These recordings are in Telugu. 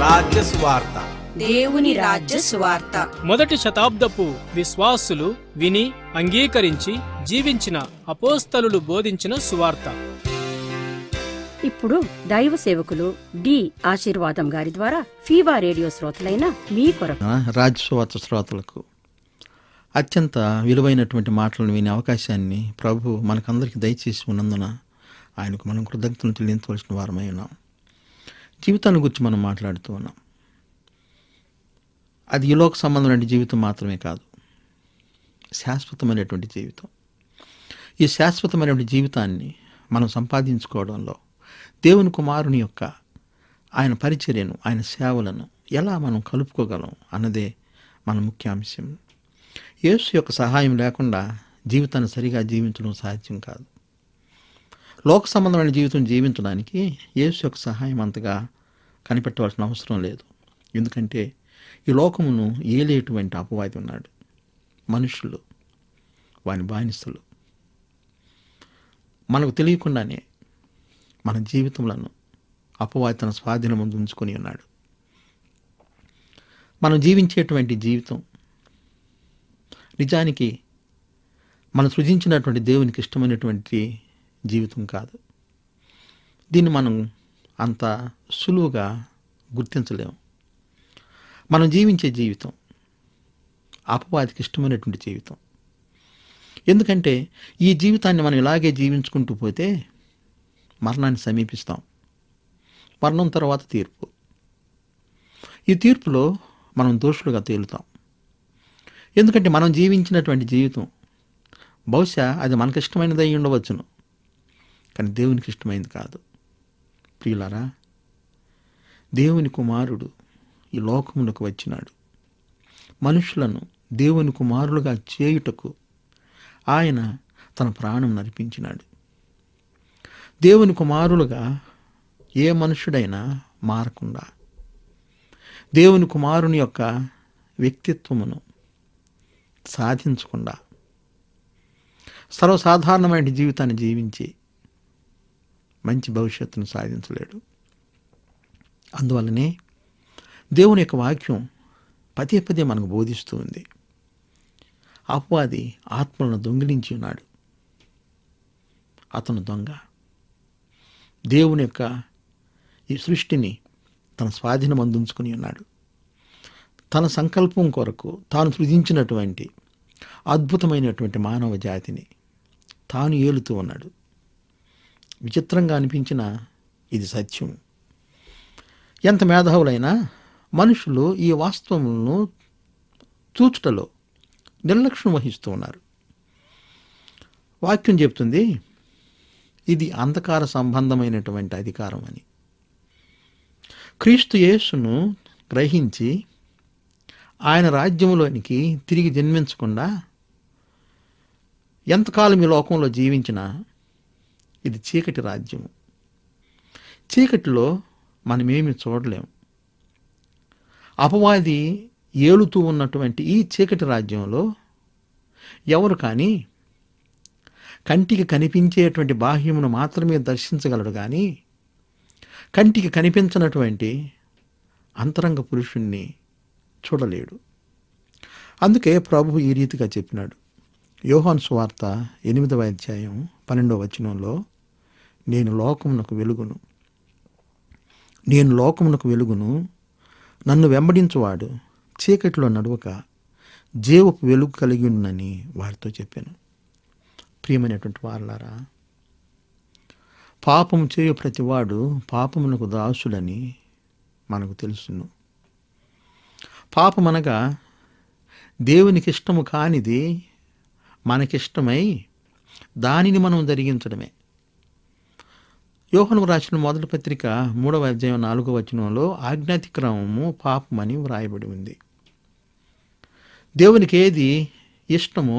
రాజ్య సువార్త. దేవుని రాజ్య సువార్త. మొదటి శతాబ్దపు విశ్వాసులు విని అంగీకరించి జీవించిన అపోస్తలులు బోధించిన సువార్త. ఇప్పుడు దైవ సేవకులు డి ఆశీర్వాదం గారి ద్వారా ఫీవా రేడియో శ్రోతలైన మీ కొరకు రాజ్య సువార్త శ్రోతలకు అత్యంత విలువైనటువంటి మాటలను వినే అవకాశాన్ని ప్రభు మనకందరికీ దయచేసి ఉన్నందున ఆయనకు మనం కృతజ్ఞతలు చెల్లించవలసిన వారమై ఉన్నాం. జీవితాన్ని గురించి మనం మాట్లాడుతూ ఉన్నాం. అది ఈ లోక సంబంధమైన జీవితం మాత్రమే కాదు, శాశ్వతమైనటువంటి జీవితం. ఈ శాశ్వతమైనటువంటి జీవితాన్ని మనం సంపాదించుకోవడంలో దేవుని కుమారుని యొక్క ఆయన పరిచర్యను, ఆయన సేవలను ఎలా మనం కలుపుకోగలం అన్నదే మన ముఖ్యాంశం. యేసు యొక్క సహాయం లేకుండా జీవితాన్ని సరిగా జీవించడం సాధ్యం కాదు. లోక సంబంధమైన జీవితం జీవించడానికి యేసు యొక్క సహాయం అంతగా కనిపెట్టవలసిన అవసరం లేదు. ఎందుకంటే ఈ లోకమును ఏలేటువంటి అపవాది ఉన్నాడు. మనుషులు, వాని బానిసలు. మనకు తెలియకుండానే మన జీవితములను అపవాది తన స్వాధీనం ఉంచుకొని ఉన్నాడు. మనం జీవించేటువంటి జీవితం నిజానికి మనం సృజించినటువంటి దేవునికి ఇష్టమైనటువంటి జీవితం కాదు. దీన్ని మనం అంత సులువుగా గుర్తించలేము. మనం జీవించే జీవితం అపవాదికి ఇష్టమైనటువంటి జీవితం. ఎందుకంటే ఈ జీవితాన్ని మనం ఇలాగే జీవించుకుంటూ పోతే మరణాన్ని సమీపిస్తాం. మరణం తర్వాత తీర్పు. ఈ తీర్పులో మనం దోషులుగా తేలుతాం. ఎందుకంటే మనం జీవించినటువంటి జీవితం బహుశా అది మనకి ఇష్టమైనది అయి ఉండవచ్చును, కానీ దేవునికి ఇష్టమైనది కాదు. ప్రియులారా, దేవుని కుమారుడు ఈ లోకములకు వచ్చినాడు. మనుషులను దేవుని కుమారులుగా చేయుటకు ఆయన తన ప్రాణం నర్పించినాడు. దేవుని కుమారులుగా ఏ మనుషుడైనా మారకుండా దేవుని కుమారుని యొక్క వ్యక్తిత్వమును సాధించకుండా సర్వసాధారణమైన జీవితాన్ని జీవించి మంచి భవిష్యత్తును సాధించలేడు. అందువల్లనే దేవుని యొక్క వాక్యం పదే పదే మనకు బోధిస్తూ ఉంది. అపవాది ఆత్మలను దొంగిలించి ఉన్నాడు. అతను దొంగ. దేవుని యొక్క ఈ సృష్టిని తన స్వాధీనం అందించుకుని ఉన్నాడు. తన సంకల్పం కొరకు తాను సృజించినటువంటి అద్భుతమైనటువంటి మానవ జాతిని తాను ఏలుతూ ఉన్నాడు. విచిత్రంగా అనిపించిన ఇది సత్యం. ఎంత మేధావులైనా మనుషులు ఈ వాస్తవములను చూచుటలో నిర్లక్ష్యం వహిస్తూ ఉన్నారు. వాక్యం చెప్తుంది ఇది అంధకార సంబంధమైనటువంటి అధికారం అని. క్రీస్తు యేసును గ్రహించి ఆయన రాజ్యంలోనికి తిరిగి జన్మించకుండా ఎంతకాలం ఈ లోకంలో జీవించినా ఇది చీకటి రాజ్యము. చీకటిలో మనమేమి చూడలేము. అపవాది ఏలుతూ ఉన్నటువంటి ఈ చీకటి రాజ్యంలో ఎవరు కానీ కంటికి కనిపించేటువంటి బాహ్యమును మాత్రమే దర్శించగలడు, కానీ కంటికి కనిపించినటువంటి అంతరంగ పురుషుణ్ణి చూడలేడు. అందుకే ప్రభు ఈ రీతిగా చెప్పినాడు. యోహాను సువార్త 8వ అధ్యాయం 12వ వచనంలో, నేను లోకమునకు వెలుగును, నేను లోకమునకు వెలుగును, నన్ను వెంబడించువాడు చీకటిలో నడవక జీవపు వెలుగు కలిగి ఉన్నని వారితో చెప్పాను. ప్రియమైనటువంటి వారలారా, పాపము చేయు ప్రతివాడు పాపమునకు దాసుడని మనకు తెలుసును. పాపమనగా దేవునికి ఇష్టము కానిది మనకిష్టమై దానిని మనం జరిగించడమే. యోహాను రాసిన మొదటి పత్రిక 3వ అధ్యాయం 4వ వచనంలో ఆజ్ఞాతిక్రమము పాపమని వ్రాయబడి ఉంది. దేవునికి ఏది ఇష్టమో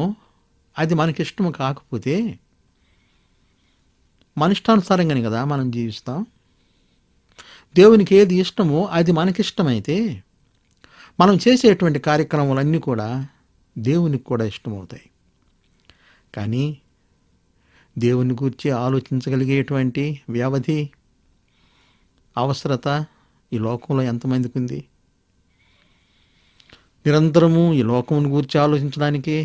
అది మనకిష్టము కాకపోతే మన ఇష్టానుసారంగానే కదా మనం జీవిస్తాం. దేవునికి ఏది ఇష్టమో అది మనకిష్టమైతే మనం చేసేటువంటి కార్యక్రమాలన్నీ కూడా దేవునికి కూడా ఇష్టమవుతాయి. కానీ దేవుని గురించి ఆలోచించగలిగేటువంటి వ్యవధి, అవసరత ఈ లోకంలో ఎంతమందికి ఉంది? నిరంతరము ఈ లోకమును గురించి ఆలోచించడానికి,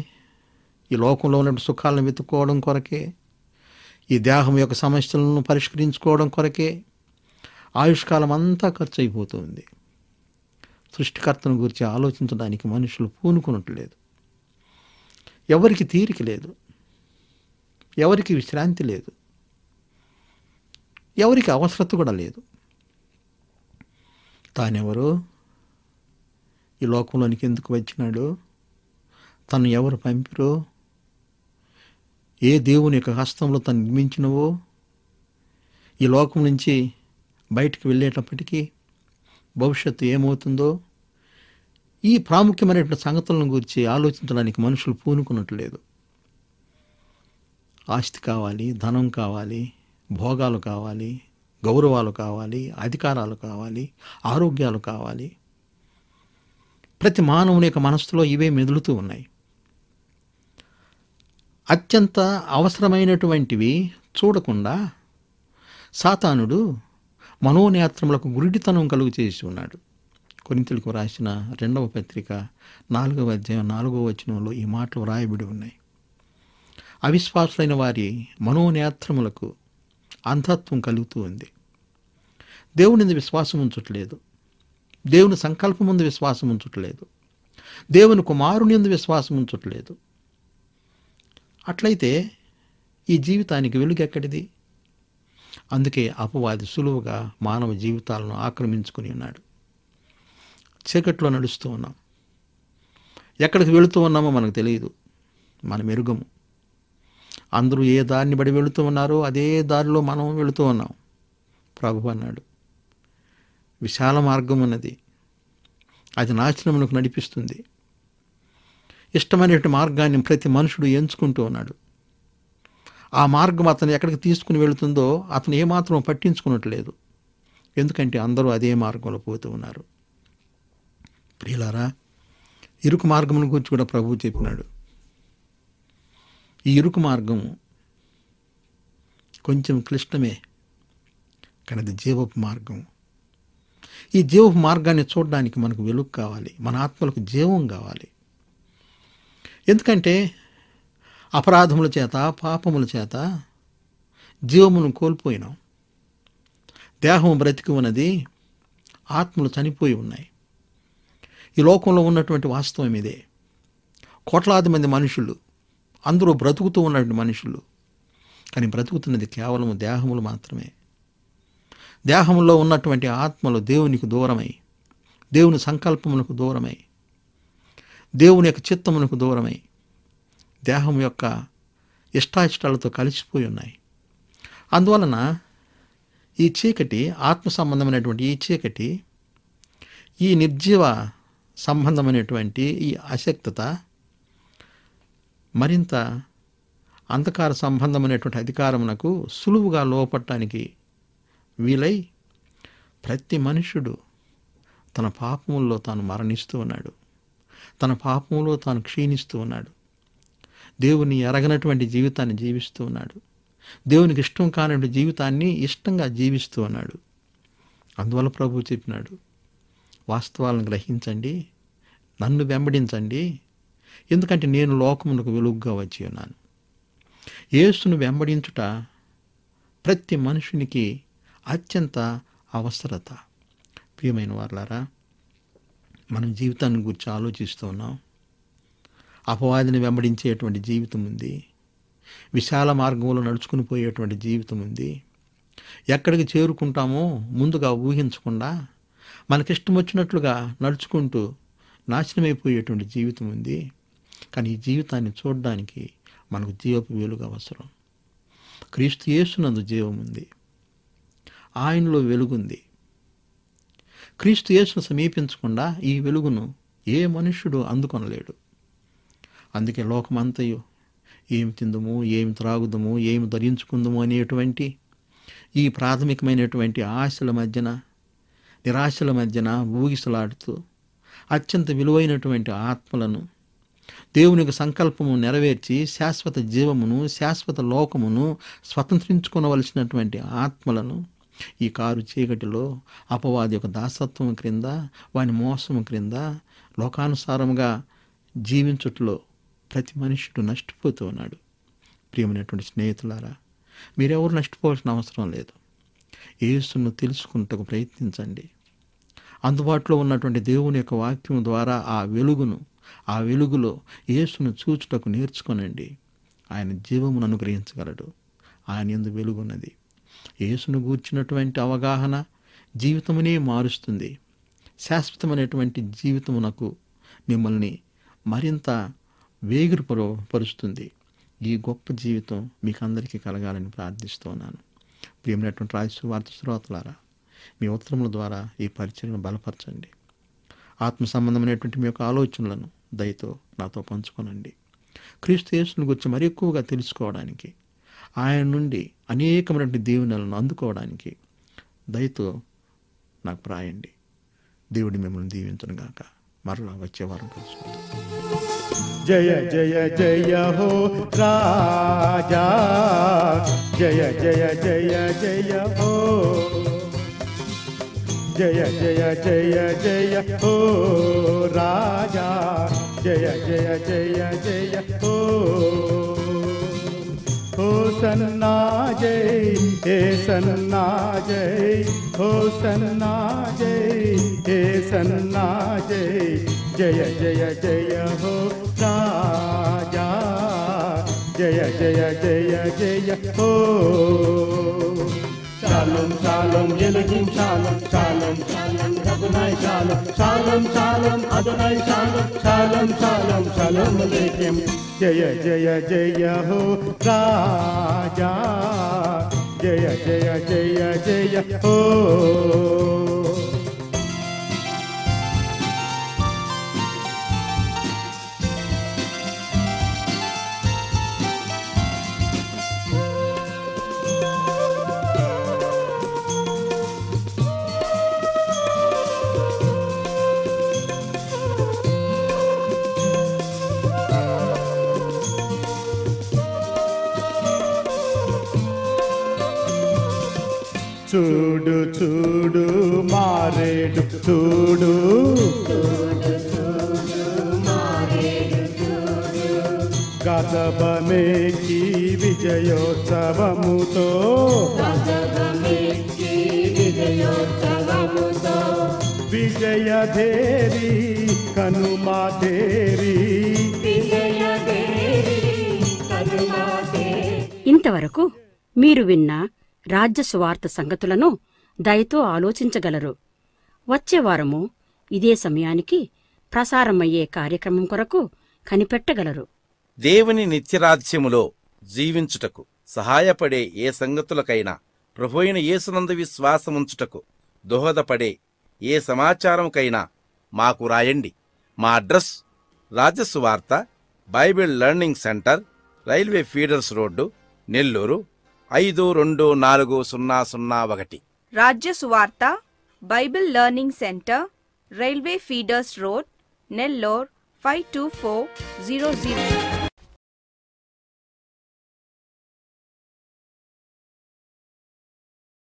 ఈ లోకంలో ఉన్న సుఖాలను వెతుక్కోవడం కొరకే, ఈ దేహం యొక్క సమస్యలను పరిష్కరించుకోవడం కొరకే ఆయుష్కాలం అంతా ఖర్చు అయిపోతుంది. సృష్టికర్తను గురించి ఆలోచించడానికి మనుషులు పూనుకునట్లేదు. ఎవరికి తీరిక లేదు, ఎవరికి విశ్రాంతి లేదు, ఎవరికి అవసరత కూడా లేదు. తానెవరో, ఈ లోకంలోనికి ఎందుకు వచ్చినాడో, తను ఎవరు పంపిరో, ఏ దేవుని యొక్క హస్తంలో తను నిర్మించినవో, ఈ లోకం నుంచి బయటికి వెళ్ళేటప్పటికీ భవిష్యత్తు ఏమవుతుందో, ఈ ప్రాముఖ్యమైనటువంటి సంగతులను గురించి ఆలోచించడానికి మనుషులు పూనుకున్నట్లేదు. ఆస్తి కావాలి, ధనం కావాలి, భోగాలు కావాలి, గౌరవాలు కావాలి, అధికారాలు కావాలి, ఆరోగ్యాలు కావాలి. ప్రతి మానవుని యొక్క మనస్సులో ఇవే మెదులుతూ ఉన్నాయి. అత్యంత అవసరమైనటువంటివి చూడకుండా సాతానుడు మనోనేత్రములకు గురిడితనం కలుగు చేసి ఉన్నాడు. కొరింథీయులకు రాసిన 2వ పత్రిక 4వ అధ్యాయం 4వ వచనంలో ఈ మాటలు వ్రాయబడి ఉన్నాయి. అవిశ్వాసులైన వారి మనోనేత్రములకు అంధత్వం కలుగుతూ ఉంది. దేవుని విశ్వాసం ఉంచట్లేదు, దేవుని సంకల్పం ముందు విశ్వాసం ఉంచట్లేదు, దేవుని కుమారుని యందు విశ్వాసం ఉంచట్లేదు. అట్లయితే ఈ జీవితానికి వెలుగు ఎక్కడిది? అందుకే అపవాది సులువుగా మానవ జీవితాలను ఆక్రమించుకుని ఉన్నాడు. చీకట్లో నడుస్తూ ఉన్నాం, ఎక్కడికి వెళుతూ ఉన్నామో మనకు తెలియదు, మనం ఎరుగము. అందరూ ఏ దారిని బడి వెళుతూ ఉన్నారో అదే దారిలో మనం వెళుతూ ఉన్నాం. ప్రభు అన్నాడు, విశాల మార్గం ఉన్నది, అది నాశనమునకు నడిపిస్తుంది. ఇష్టమైనటువంటి మార్గాన్ని ప్రతి మనుషుడు ఎంచుకుంటూ ఉన్నాడు. ఆ మార్గం అతను ఎక్కడికి తీసుకుని వెళుతుందో అతను ఏమాత్రం పట్టించుకున్నట్లేదు. ఎందుకంటే అందరూ అదే మార్గంలో పోతూ ఉన్నారు. ప్రియులారా, ఇరుకు మార్గమును గురించి కూడా ప్రభువు చెప్పినాడు. ఈ ఇరుకు మార్గం కొంచెం క్లిష్టమే, కానీ అది జీవపు మార్గం. ఈ జీవపు మార్గాన్ని చూడడానికి మనకు వెలుగు కావాలి, మన ఆత్మలకు జీవం కావాలి. ఎందుకంటే అపరాధముల చేత, పాపముల చేత జీవమును కోల్పోయినాం. దేహం బ్రతికి ఉన్నది, ఆత్మలు చనిపోయి ఉన్నాయి. ఈ లోకంలో ఉన్నటువంటి వాస్తవం ఇదే. కోట్లాది మంది మనుషులు, అందరూ బ్రతుకుతూ ఉన్నటువంటి మనుషులు, కానీ బ్రతుకుతున్నది కేవలం దేహములు మాత్రమే. దేహంలో ఉన్నటువంటి ఆత్మలు దేవునికి దూరమై, దేవుని సంకల్పమునకు దూరమై, దేవుని యొక్క చిత్తమునకు దూరమై, దేహం యొక్క ఇష్టాయిష్టాలతో కలిసిపోయి ఉన్నాయి. అందువలన ఈ చీకటి, ఆత్మ సంబంధమైనటువంటి ఈ చీకటి, ఈ నిర్జీవ సంబంధమైనటువంటి ఈ అశక్తత మరింత అంధకార సంబంధమైనటువంటి అధికారమునకు సులువుగా లోపడటానికి వీలై ప్రతి మనుష్యుడు తన పాపముల్లో తాను మరణిస్తూ ఉన్నాడు, తన పాపములో తాను క్షీణిస్తూ ఉన్నాడు, దేవుని ఎరగనటువంటి జీవితాన్ని జీవిస్తూ ఉన్నాడు, దేవునికి ఇష్టం కానటువంటి జీవితాన్ని ఇష్టంగా జీవిస్తూ ఉన్నాడు. అందువల్ల ప్రభువు చెప్పినాడు, వాస్తవాలను గ్రహించండి, నన్ను వెంబడించండి, ఎందుకంటే నేను లోకమునకు వెలుగుగా వచ్చి ఉన్నాను. యేసును వెంబడించుట ప్రతి మనుషునికి అత్యంత అవసరత. ప్రియమైన వారలారా, మనం జీవితాన్ని గురించి ఆలోచిస్తూ ఉన్నాం. అపవాదిని వెంబడించేటువంటి జీవితం ఉంది, విశాల మార్గంలో నడుచుకుని పోయేటువంటి జీవితం ఉంది. ఎక్కడికి చేరుకుంటామో ముందుగా ఊహించకుండా మనకిష్టం వచ్చినట్లుగా నడుచుకుంటూ నాశనమైపోయేటువంటి జీవితం ఉంది. కానీ ఈ జీవితాన్ని చూడడానికి మనకు జీవపు వెలుగు అవసరం. క్రీస్తు యేసునందు జీవం ఉంది, ఆయనలో వెలుగుంది. క్రీస్తు యేసును సమీపించకుండా ఈ వెలుగును ఏ మనుష్యుడు అందుకొనలేడు. అందుకే లోకమంతయు ఏమి తిందుము, ఏమి త్రాగుదము, ఏమి ధరించుకుందుము అనేటువంటి ఈ ప్రాథమికమైనటువంటి ఆశల మధ్యన, నిరాశల మధ్యన ఊగిసలాడుతూ అత్యంత విలువైనటువంటి ఆత్మలను, దేవునికి సంకల్పము నెరవేర్చి శాశ్వత జీవమును, శాశ్వత లోకమును స్వతంత్రించుకొనవలసినటువంటి ఆత్మలను ఈ కారు చీకటిలో అపవాది యొక్క దాసత్వం క్రింద, వాని మోసము క్రింద, లోకానుసారముగా జీవించుట్లో ప్రతి మనుష్యుడు నష్టపోతూ ఉన్నాడు. ప్రియమైనటువంటి స్నేహితులారా, మీరెవరు నష్టపోవాల్సిన అవసరం లేదు. యేసును తెలుసుకుంటకు ప్రయత్నించండి. అందుబాటులో ఉన్నటువంటి దేవుని యొక్క వాక్యం ద్వారా ఆ వెలుగులో యేసును చూచుటకు నేర్చుకొనండి. ఆయన జీవమును అనుగ్రహించగలడు. ఆయన యందు వెలుగున్నది. యేసును గూర్చినటువంటి అవగాహన జీవితమునే మారుస్తుంది. శాశ్వతమైనటువంటి జీవితమునకు మిమ్మల్ని మరింత వేగిరపరుస్తుంది. ఈ గొప్ప జీవితం మీకు అందరికీ కలగాలని ప్రార్థిస్తున్నాను. ప్రియమైనటువంటి రాజసువార్త శ్రోతలారా, మీ ఉత్తరముల ద్వారా ఈ పరిచయను బలపరచండి. ఆత్మ సంబంధమైనటువంటి మీ యొక్క ఆలోచనలను దయతో నాతో పంచుకోనండి. క్రీస్తు యేసును గురించి మరి ఎక్కువగా తెలుసుకోవడానికి, ఆయన నుండి అనేకమైనటువంటి దీవెనలను అందుకోవడానికి దయతో నాకు ప్రాయండి. దేవుడి మిమ్మల్ని దీవించును గాక. మరలా వచ్చే వారం కలుసుకుందాం. జయ జయ జయ హో రాజా, జయ జయ జయ జయ హో, జయ జయ జయ జయ హో రాజా, జయ జయ జయ జయ హో. हो सन्ना जय, हे सन्ना जय, हो सन्ना जय, हे सन्ना जय, जय जय जय हो राजा, जय जय जय जय हो. Shalom shalom Elohim shalom, shalom shalom Adonai shalom, shalom shalom Adonai shalom, shalom shalom shalom Aleichem. Jaya jaya jaya ho Raja, jaya jaya jaya jaya ho. చూడు చూడు మారేడు చూడు, గజబమేకి విజయోత్సవముతో, విజయధేరి కనుమాధేరి. ఇంతవరకు మీరు విన్న రాజ్య సువార్త సంగతులను దయతో ఆలోచించగలరు. వచ్చే వారము ఇదే సమయానికి ప్రసారమయ్యే కార్యక్రమం కొరకు కనిపెట్టగలరు. దేవుని నిత్యరాజ్యములో జీవించుటకు సహాయపడే ఏ సంగతులకైనా ప్రభువైన యేసునందు విశ్వాసముంచుటకు దోహదపడే ఏ సమాచారముకైనా మాకు రాయండి. మా అడ్రస్ రాజ్య సువార్త Bible learning centre, railway feeders road, Nellore 524001. రాజ్య సువార్త Bible learning centre, railway feeders road, Nellore 52400.